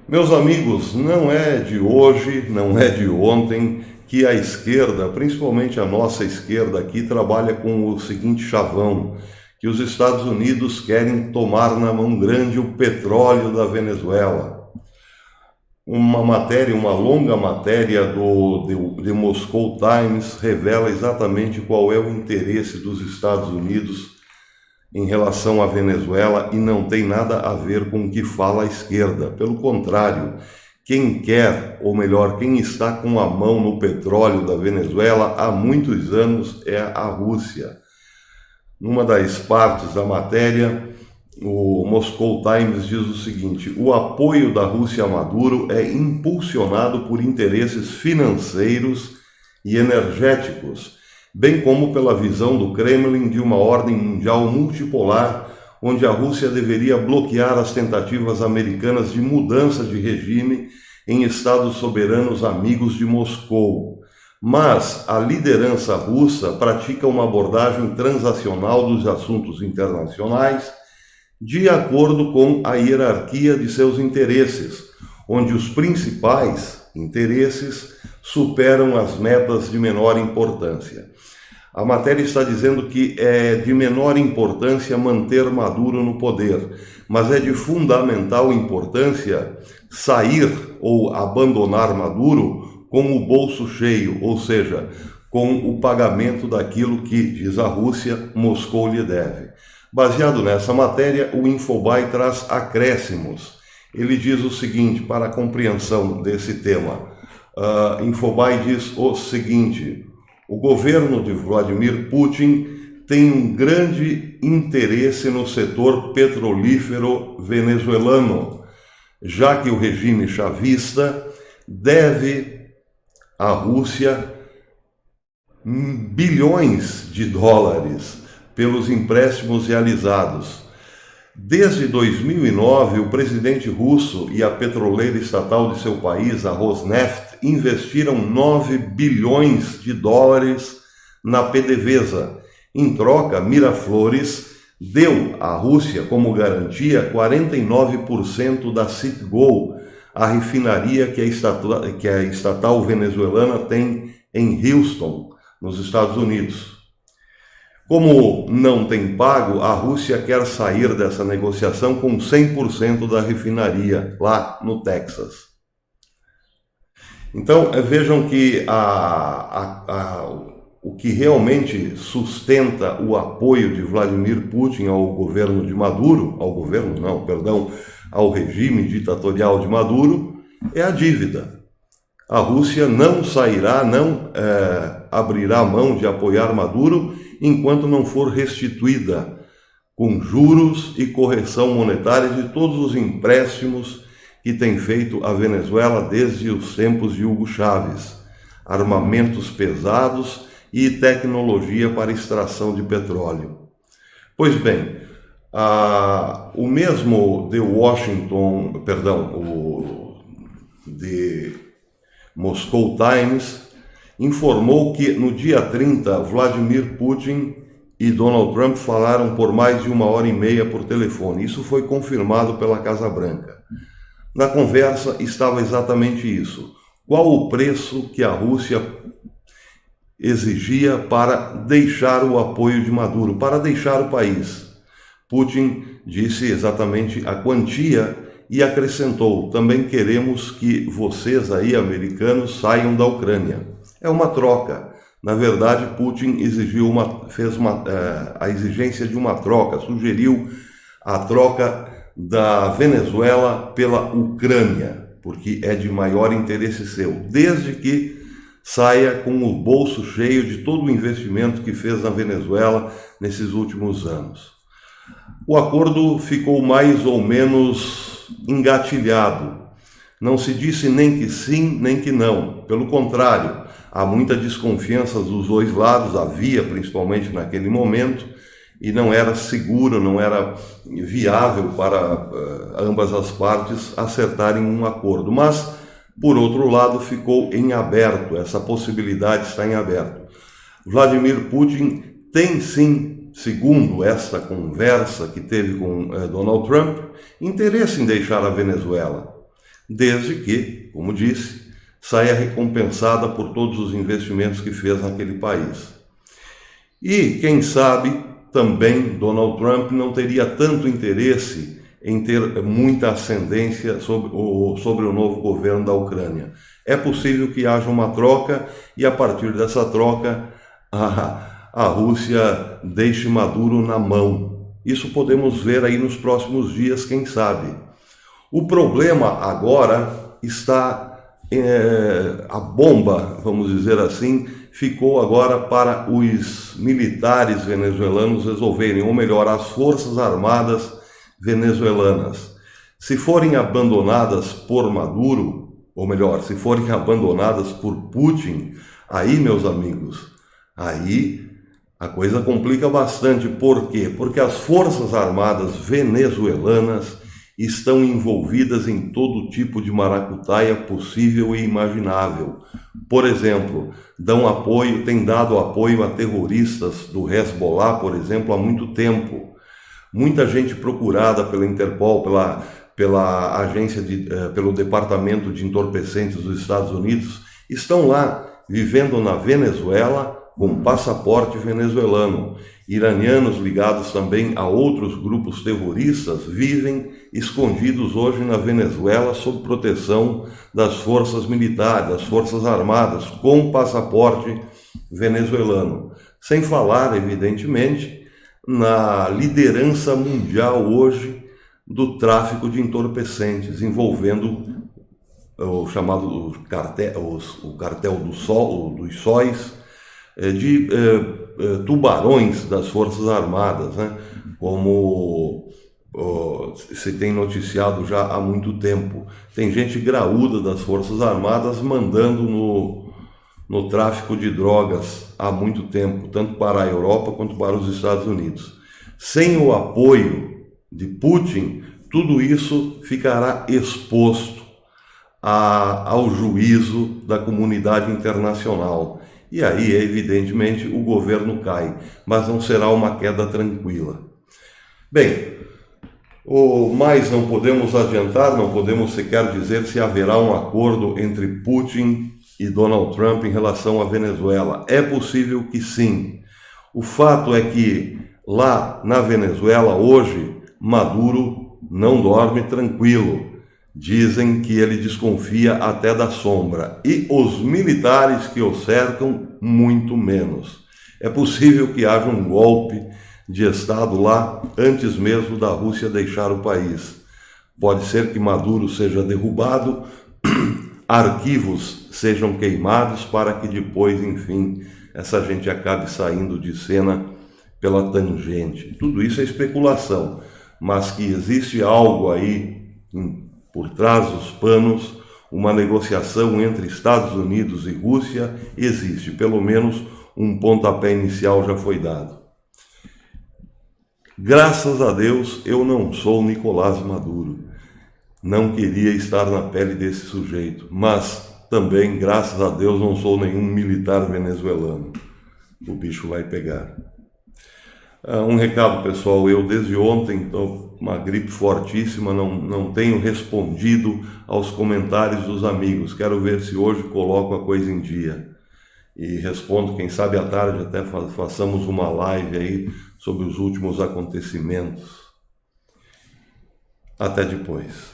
Meus amigos, não é de hoje, não é de ontem que a esquerda, principalmente a nossa esquerda aqui, trabalha com o seguinte chavão, que os Estados Unidos querem tomar na mão grande o petróleo da Venezuela. Uma longa matéria de Moscow Times revela exatamente qual é o interesse dos Estados Unidos em relação à Venezuela e não tem nada a ver com o que fala a esquerda. Pelo contrário, quem quer, ou melhor, quem está com a mão no petróleo da Venezuela há muitos anos é a Rússia. Numa das partes da matéria, o Moscow Times diz o seguinte: o apoio da Rússia a Maduro é impulsionado por interesses financeiros e energéticos, bem como pela visão do Kremlin de uma ordem mundial multipolar, onde a Rússia deveria bloquear as tentativas americanas de mudança de regime em estados soberanos amigos de Moscou. Mas a liderança russa pratica uma abordagem transacional dos assuntos internacionais de acordo com a hierarquia de seus interesses, onde os principais interesses superam as metas de menor importância. A matéria está dizendo que é de menor importância manter Maduro no poder, mas é de fundamental importância sair ou abandonar Maduro com o bolso cheio, ou seja, com o pagamento daquilo que, diz a Rússia, Moscou lhe deve. Baseado nessa matéria, o Infobae traz acréscimos. Ele diz o seguinte, para a compreensão desse tema. Infobae diz o seguinte: o governo de Vladimir Putin tem um grande interesse no setor petrolífero venezuelano, já que o regime chavista deve à Rússia bilhões de dólares pelos empréstimos realizados. Desde 2009, o presidente russo e a petroleira estatal de seu país, a Rosneft, investiram 9 bilhões de dólares na PDVSA. Em troca, Miraflores deu à Rússia como garantia 49% da Citgo, a refinaria que a estatal venezuelana tem em Houston, nos Estados Unidos. Como não tem pago, a Rússia quer sair dessa negociação com 100% da refinaria, lá no Texas. Então, vejam que o que realmente sustenta o apoio de Vladimir Putin ao governo de Maduro, ao regime ditatorial de Maduro, é a dívida. A Rússia não sairá, não abrirá mão de apoiar Maduro enquanto não for restituída com juros e correção monetária de todos os empréstimos que tem feito a Venezuela desde os tempos de Hugo Chávez, armamentos pesados e tecnologia para extração de petróleo. Pois bem, o mesmo de Moscow Times informou que no dia 30, Vladimir Putin e Donald Trump falaram por mais de 1h30 por telefone. Isso foi confirmado pela Casa Branca. Na conversa estava exatamente isso. Qual o preço que a Rússia exigia para deixar o apoio de Maduro, para deixar o país? Putin disse exatamente a quantia e acrescentou: também queremos que vocês aí, americanos, saiam da Ucrânia. É uma troca. Na verdade, Putin fez a exigência de uma troca, sugeriu a troca da Venezuela pela Ucrânia, porque é de maior interesse seu, desde que saia com o bolso cheio de todo o investimento que fez na Venezuela nesses últimos anos. O acordo ficou mais ou menos engatilhado. Não se disse nem que sim, nem que não. Pelo contrário, há muita desconfiança dos dois lados, havia principalmente naquele momento, e não era seguro, não era viável para ambas as partes acertarem um acordo. Mas, por outro lado, ficou em aberto, essa possibilidade está em aberto. Vladimir Putin tem sim, segundo esta conversa que teve com Donald Trump, interesse em deixar a Venezuela. desde que, como disse, saia recompensada por todos os investimentos que fez naquele país. E, quem sabe, também Donald Trump não teria tanto interesse em ter muita ascendência sobre o novo governo da Ucrânia. É possível que haja uma troca e, a partir dessa troca, a Rússia deixe Maduro na mão. Isso podemos ver aí nos próximos dias, quem sabe. O problema agora está, a bomba, vamos dizer assim, ficou agora para os militares venezuelanos resolverem, ou melhor, as forças armadas venezuelanas. Se forem abandonadas por Maduro, ou melhor, se forem abandonadas por Putin, aí, meus amigos, aí a coisa complica bastante. Por quê? Porque as forças armadas venezuelanas estão envolvidas em todo tipo de maracutaia possível e imaginável. Por exemplo, têm dado apoio a terroristas do Hezbollah, por exemplo, há muito tempo. Muita gente procurada pela Interpol, pela agência pelo Departamento de Entorpecentes dos Estados Unidos, estão lá, vivendo na Venezuela, com passaporte venezuelano. Iranianos ligados também a outros grupos terroristas vivem escondidos hoje na Venezuela sob proteção das forças militares, das forças armadas, com passaporte venezuelano. Sem falar, evidentemente, na liderança mundial hoje do tráfico de entorpecentes, envolvendo o chamado cartel, o cartel dos sóis, de tubarões das Forças Armadas, né? Como se tem noticiado já há muito tempo. Tem gente graúda das Forças Armadas mandando no tráfico de drogas há muito tempo, tanto para a Europa quanto para os Estados Unidos. Sem o apoio de Putin, tudo isso ficará exposto ao juízo da comunidade internacional. E aí, evidentemente, o governo cai, mas não será uma queda tranquila. Bem, mas não podemos adiantar, não podemos sequer dizer se haverá um acordo entre Putin e Donald Trump em relação à Venezuela. É possível que sim. O fato é que lá na Venezuela hoje, Maduro não dorme tranquilo. Dizem que ele desconfia até da sombra. E os militares que o cercam, muito menos. É possível que haja um golpe de Estado lá antes mesmo da Rússia deixar o país. Pode ser que Maduro seja derrubado, arquivos sejam queimados para que depois, enfim, essa gente acabe saindo de cena pela tangente. Tudo isso é especulação, mas que existe algo aí por trás dos panos, uma negociação entre Estados Unidos e Rússia, existe. Pelo menos um pontapé inicial já foi dado. Graças a Deus, eu não sou Nicolás Maduro. Não queria estar na pele desse sujeito, mas também, graças a Deus, não sou nenhum militar venezuelano. O bicho vai pegar. Um recado, pessoal, eu desde ontem estou com uma gripe fortíssima, não tenho respondido aos comentários dos amigos. Quero ver se hoje coloco a coisa em dia. E respondo, quem sabe à tarde até façamos uma live aí sobre os últimos acontecimentos. Até depois.